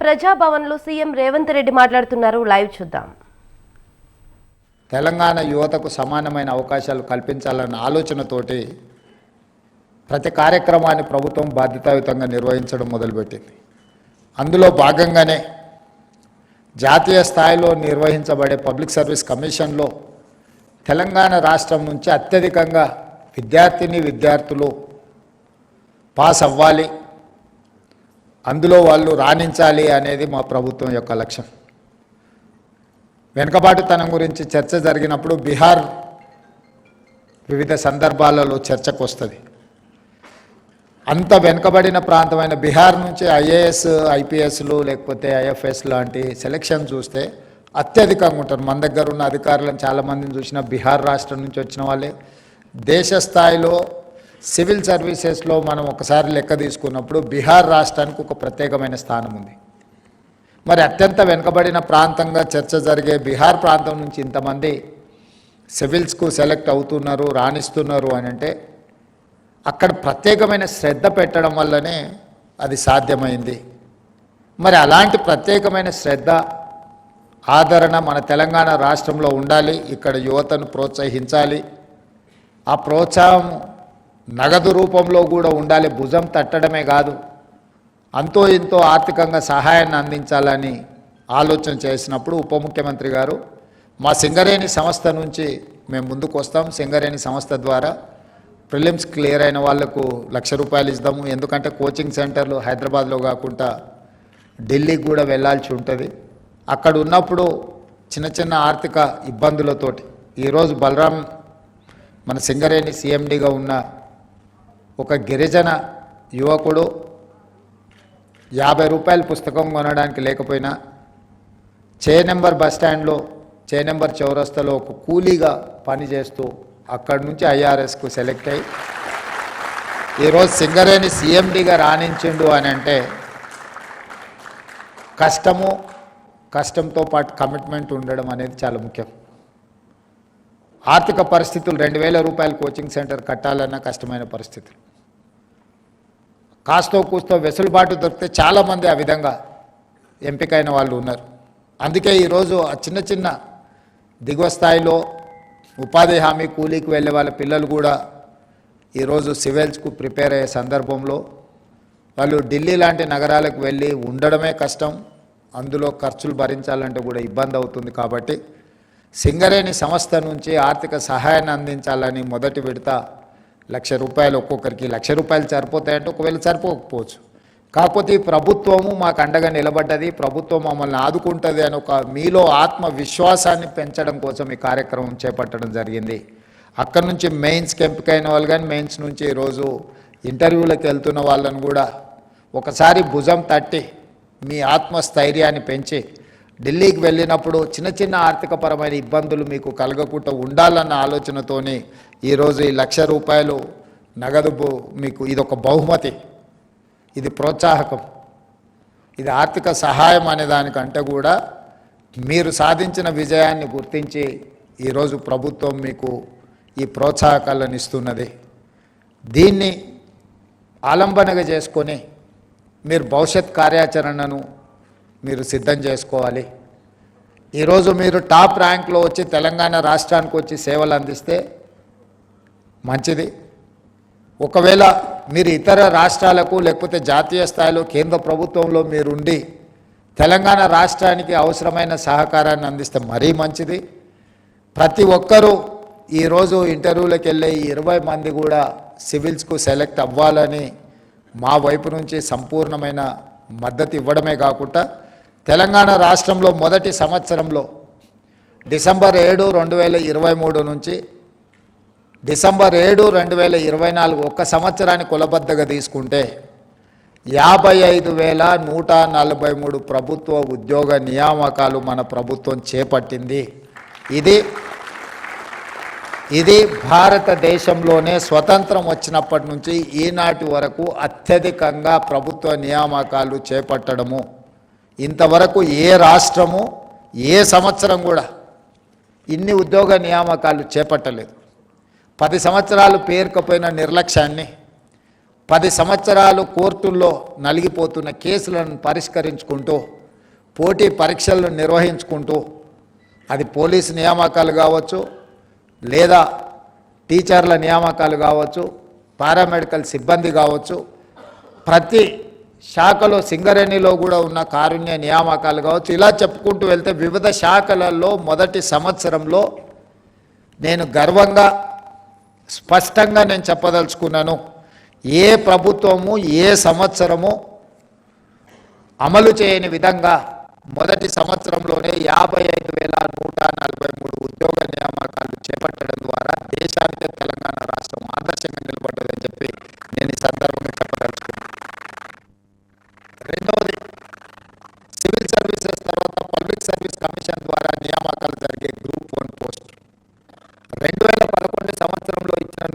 ప్రజాభవన్లో CM Revanth Reddy మాట్లాడుతున్నారు. Live చూద్దాం. తెలంగాణ యువతకు సమానమైన అవకాశాలు కల్పించాలన్న ఆలోచనతోటి ప్రతి కార్యక్రమాన్ని ప్రభుత్వం బాధ్యతాయుతంగా నిర్వహించడం మొదలుపెట్టింది. అందులో భాగంగానే జాతీయ స్థాయిలో నిర్వహించబడే పబ్లిక్ సర్వీస్ కమిషన్లో తెలంగాణ రాష్ట్రం నుంచి అత్యధికంగా విద్యార్థులు పాస్ అవ్వాలి, అందులో వాళ్ళు రాణించాలి అనేది మా ప్రభుత్వం యొక్క లక్ష్యం. వెనుకబాటుతనం గురించి చర్చ జరిగినప్పుడు బీహార్ వివిధ సందర్భాలలో చర్చకు వస్తుంది. అంత వెనుకబడిన ప్రాంతమైన బీహార్ నుంచి ఐఏఎస్ ఐపీఎస్లు లేకపోతే ఐఎఫ్ఎస్ లాంటి సెలక్షన్ చూస్తే అత్యధికంగా ఉంటారు. మన దగ్గర ఉన్న అధికారులను చాలామందిని చూసిన బీహార్ రాష్ట్రం నుంచి వచ్చిన వాళ్ళే. దేశ స్థాయిలో సివిల్ సర్వీసెస్లో మనం ఒకసారి లెక్క తీసుకున్నప్పుడు బీహార్ రాష్ట్రానికి ఒక ప్రత్యేకమైన స్థానం ఉంది. మరి అత్యంత వెనుకబడిన ప్రాంతంగా చర్చ జరిగే బీహార్ ప్రాంతం నుంచి ఇంతమంది సివిల్స్కు సెలెక్ట్ అవుతున్నారు, రాణిస్తున్నారు అని అంటే అక్కడ ప్రత్యేకమైన శ్రద్ధ పెట్టడం వల్లనే అది సాధ్యమైంది. మరి అలాంటి ప్రత్యేకమైన శ్రద్ధ ఆదరణ మన తెలంగాణ రాష్ట్రంలో ఉండాలి. ఇక్కడ యువతను ప్రోత్సహించాలి. ఆ ప్రోత్సాహం నగదు రూపంలో కూడా ఉండాలి. భుజం తట్టడమే కాదు, అంతో ఇంతో ఆర్థికంగా సహాయాన్ని అందించాలని ఆలోచన చేసినప్పుడు ఉప ముఖ్యమంత్రి గారు మా సింగరేణి సంస్థ నుంచి మేము ముందుకు వస్తాం. సింగరేణి సంస్థ ద్వారా ప్రిలిమ్స్ క్లియర్ అయిన వాళ్లకు ₹1,00,000 ఇద్దాము. ఎందుకంటే కోచింగ్ సెంటర్లు హైదరాబాద్లో కాకుండా ఢిల్లీకి కూడా వెళ్ళాల్సి ఉంటుంది. అక్కడ ఉన్నప్పుడు చిన్న చిన్న ఆర్థిక ఇబ్బందులతోటి ఈరోజు బలరాం మన సింగరేణి సీఎండీగా ఉన్న ఒక గిరిజన యువకుడు ₹50 పుస్తకం కొనడానికి లేకపోయినా చేనెంబర్ బస్టాండ్లో చేనెంబర్ చౌరస్తాలో ఒక కూలీగా పనిచేస్తూ అక్కడి నుంచి ఐఆర్ఎస్కు సెలెక్ట్ అయ్యి ఈరోజు సింగరేణి సీఎండీగా రాణించిండు అని అంటే కష్టంతో పాటు కమిట్మెంట్ ఉండడం అనేది చాలా ముఖ్యం. ఆర్థిక పరిస్థితులు ₹2,000 కోచింగ్ సెంటర్ కట్టాలన్న కష్టమైన పరిస్థితులు. కాస్తో కూస్తో వెసులుబాటు దొరికితే చాలామంది ఆ విధంగా ఎంపికైన వాళ్ళు ఉన్నారు. అందుకే ఈరోజు ఆ చిన్న చిన్న దిగువ స్థాయిలో ఉపాధి హామీ కూలీకి వెళ్ళే వాళ్ళ పిల్లలు కూడా ఈరోజు సివిల్స్కు ప్రిపేర్ అయ్యే సందర్భంలో వాళ్ళు ఢిల్లీ లాంటి నగరాలకు వెళ్ళి ఉండడమే కష్టం, అందులో ఖర్చులు భరించాలంటే కూడా ఇబ్బంది అవుతుంది. కాబట్టి సింగరేణి సంస్థ నుంచి ఆర్థిక సహాయాన్ని అందించాలని మొదటి విడత ₹1,00,000 ఒక్కొక్కరికి. ₹1,00,000 సరిపోతాయంటే ఒకవేళ సరిపోకపోవచ్చు. కాకపోతే ఈ ప్రభుత్వము మాకు అండగా నిలబడ్డది, ప్రభుత్వం మమ్మల్ని ఆదుకుంటుంది అని ఒక మీలో ఆత్మవిశ్వాసాన్ని పెంచడం కోసం ఈ కార్యక్రమం చేపట్టడం జరిగింది. అక్కడి నుంచి మెయిన్స్కి ఎంపికైన వాళ్ళు కానీ మెయిన్స్ నుంచి ఈరోజు ఇంటర్వ్యూలకు వెళ్తున్న వాళ్ళని కూడా ఒకసారి భుజం తట్టి మీ ఆత్మస్థైర్యాన్ని పెంచి ఢిల్లీకి వెళ్ళినప్పుడు చిన్న చిన్న ఆర్థికపరమైన ఇబ్బందులు మీకు కలగకుండా ఉండాలన్న ఆలోచనతోని ఈరోజు ఈ ₹1,00,000 నగదు మీకు ఇదొక బహుమతి, ఇది ప్రోత్సాహకం, ఇది ఆర్థిక సహాయం అనే దానికంటే కూడా మీరు సాధించిన విజయాన్ని గుర్తించి ఈరోజు ప్రభుత్వం మీకు ఈ ప్రోత్సాహకాలను ఇస్తున్నది. దీన్ని ఆలంబనగా చేసుకొని మీరు భవిష్యత్ కార్యాచరణను మీరు సిద్ధం చేసుకోవాలి. ఈరోజు మీరు టాప్ ర్యాంక్లో వచ్చి తెలంగాణ రాష్ట్రానికి వచ్చి సేవలు అందిస్తే మంచిది. ఒకవేళ మీరు ఇతర రాష్ట్రాలకు లేకపోతే జాతీయ స్థాయిలో కేంద్ర ప్రభుత్వంలో మీరుండి తెలంగాణ రాష్ట్రానికి అవసరమైన సహకారాన్ని అందిస్తే మరీ మంచిది. ప్రతి ఒక్కరూ ఈరోజు ఇంటర్వ్యూలకు వెళ్ళే 20 మంది కూడా సివిల్స్కు సెలెక్ట్ అవ్వాలని మా వైపు నుంచి సంపూర్ణమైన మద్దతు ఇవ్వడమే కాకుండా తెలంగాణ రాష్ట్రంలో మొదటి సంవత్సరంలో డిసెంబర్ 7, 2023 నుంచి డిసెంబర్ 7, 2024 ఒక్క సంవత్సరాన్ని కులబద్దగా తీసుకుంటే 55,143 ప్రభుత్వ ఉద్యోగ నియామకాలు మన ప్రభుత్వం చేపట్టింది. ఇది భారతదేశంలోనే స్వతంత్రం వచ్చినప్పటి నుంచి ఈనాటి వరకు అత్యధికంగా ప్రభుత్వ నియామకాలు చేపట్టడము. ఇంతవరకు ఏ రాష్ట్రము ఏ సంవత్సరం కూడా ఇన్ని ఉద్యోగ నియామకాలు చేపట్టలేదు. 10 సంవత్సరాలు పేరుకపోయిన నిర్లక్ష్యాన్ని 10 సంవత్సరాలు కోర్టుల్లో నలిగిపోతున్న కేసులను పరిష్కరించుకుంటూ పోటీ పరీక్షలను నిర్వహించుకుంటూ అది పోలీసు నియామకాలు కావచ్చు, లేదా టీచర్ల నియామకాలు కావచ్చు, పారామెడికల్ సిబ్బంది కావచ్చు, ప్రతి శాఖలో సింగరేణిలో కూడా ఉన్న కారుణ్య నియామకాలు కావచ్చు, ఇలా చెప్పుకుంటూ వెళ్తే వివిధ శాఖలలో మొదటి సంవత్సరంలో నేను గర్వంగా స్పష్టంగా నేను చెప్పదలుచుకున్నాను, ఏ ప్రభుత్వము ఏ సంవత్సరము అమలు చేయని విధంగా మొదటి సంవత్సరంలోనే 55,143 ఉద్యోగ నియామకాలు చేపట్టడం ద్వారా దేశానికే తెలంగాణ రాష్ట్రం ఆదర్శంగా నిలబడ్డదని చెప్పి నేను ఈ సందర్భంగా చెప్పదలుచుకున్నాను. రెండవది, సివిల్ సర్వీసెస్ తర్వాత పబ్లిక్ సర్వీస్ కమిషన్ ద్వారా నియామకాలు జరిగే గ్రూప్ 1 పోస్ట్ 2011 సంవత్సరంలో ఇచ్చిన